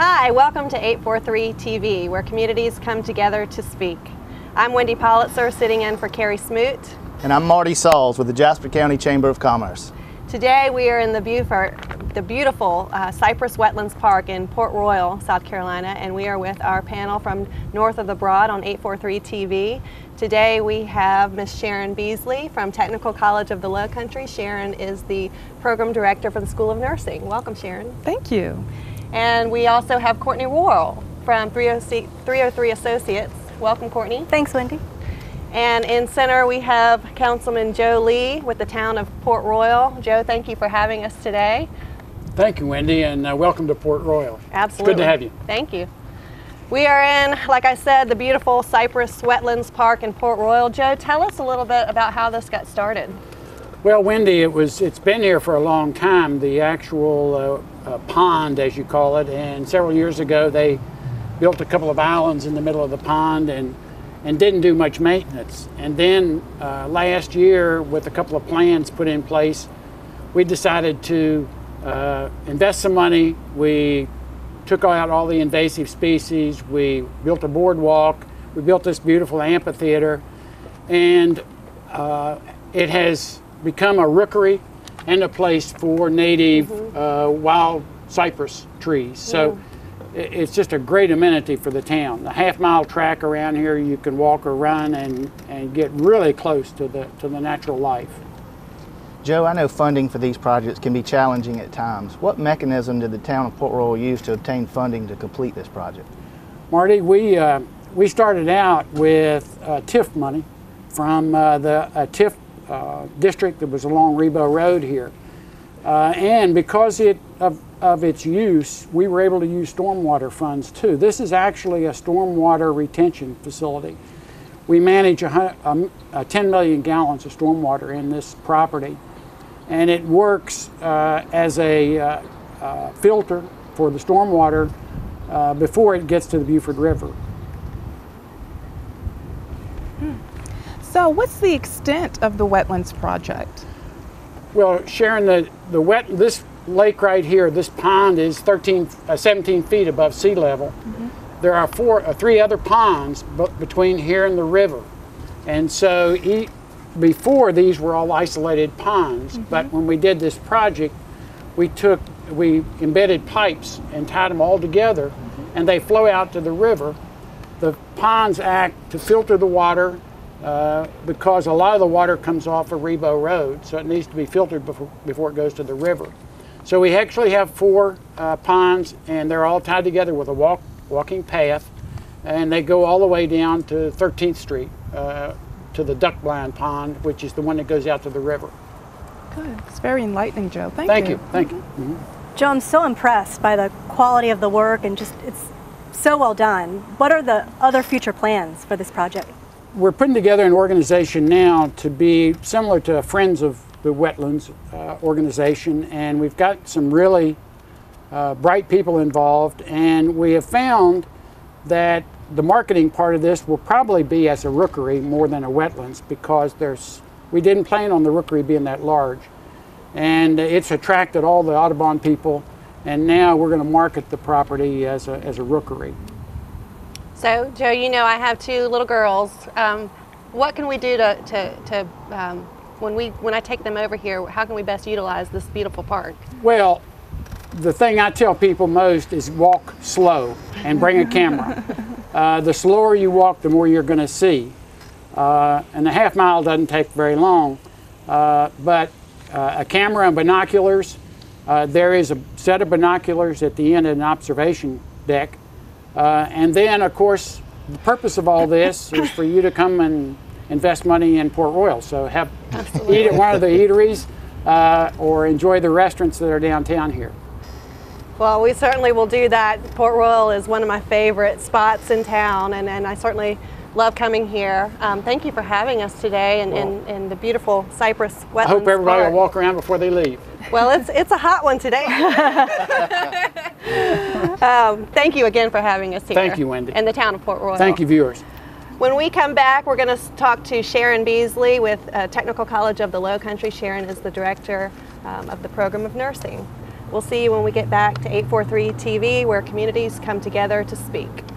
Hi, welcome to 843 TV, where communities come together to speak. I'm Wendy Pollitzer, sitting in for Carrie Smoot. And I'm Marty Sauls with the Jasper County Chamber of Commerce. Today we are in the beautiful Cypress Wetlands Park in Port Royal, South Carolina, and we are with our panel from north of the Broad on 843 TV. Today we have Miss Sharon Beasley from Technical College of the Low Country. Sharon is the program director for the School of Nursing. Welcome, Sharon. Thank you. And we also have Courtney Worrell from 303 Associates. Welcome, Courtney. Thanks, Wendy. And in center we have Councilman Joe Lee with the town of Port Royal. Joe, thank you for having us today. Thank you, Wendy, and welcome to Port Royal. Absolutely. It's good to have you. Thank you. We are in, like I said, the beautiful Cypress Wetlands Park in Port Royal. Joe, tell us a little bit about how this got started. Well, Wendy, it's been here for a long time, the actual pond, as you call it, and several years ago they built a couple of islands in the middle of the pond and didn't do much maintenance. And then last year, with a couple of plans put in place, we decided to invest some money. We took out all the invasive species. We built a boardwalk. We built this beautiful amphitheater, and it has become a rookery and a place for native wild cypress trees. So it's just a great amenity for the town. The half-mile track around here, you can walk or run and get really close to the natural life. Joe, I know funding for these projects can be challenging at times. What mechanism did the town of Port Royal use to obtain funding to complete this project? Marty, we started out with TIF money from the TIF district that was along Rebo Road here. And because of its use, we were able to use stormwater funds too. This is actually a stormwater retention facility. We manage 10 million gallons of stormwater in this property, and it works as a filter for the stormwater before it gets to the Beaufort River. So what's the extent of the Wetlands Project? Well, Sharon, this lake right here, this pond is 17 feet above sea level. There are three other ponds between here and the river. And so before, these were all isolated ponds, but when we did this project, we embedded pipes and tied them all together, and they flow out to the river. The ponds act to filter the water because a lot of the water comes off of Rebo Road, so it needs to be filtered before it goes to the river. So we actually have 4 ponds, and they're all tied together with a walking path, and they go all the way down to 13th Street to the Duck Blind Pond, which is the one that goes out to the river. Good. It's very enlightening, Joe. Thank you. Thank you. Joe, I'm so impressed by the quality of the work, and just it's so well done. What are the other future plans for this project? We're putting together an organization now to be similar to Friends of the Wetlands organization, and we've got some really bright people involved, and we have found that the marketing part of this will probably be as a rookery more than a wetlands, because we didn't plan on the rookery being that large, and it's attracted all the Audubon people, and now we're going to market the property as a rookery. So, Joe, you know I have 2 little girls. What can we do when I take them over here? How can we best utilize this beautiful park? Well, the thing I tell people most is walk slow and bring a camera. The slower you walk, the more you're going to see. And the half-mile doesn't take very long. But a camera and binoculars, there is a set of binoculars at the end of an observation deck. And then, of course, the purpose of all this is for you to come and invest money in Port Royal. So eat at one of the eateries or enjoy the restaurants that are downtown here. Well, we certainly will do that. Port Royal is one of my favorite spots in town, and I certainly love coming here. Thank you for having us today in the beautiful Cypress Wetlands I hope everybody Park. will walk around before they leave. Well, it's a hot one today. Thank you again for having us here. Thank you, Wendy. In the town of Port Royal. Thank you, viewers. When we come back, we're going to talk to Sharon Beasley with Technical College of the Low Country. Sharon is the director of the program of nursing. We'll see you when we get back to 843 TV, where communities come together to speak.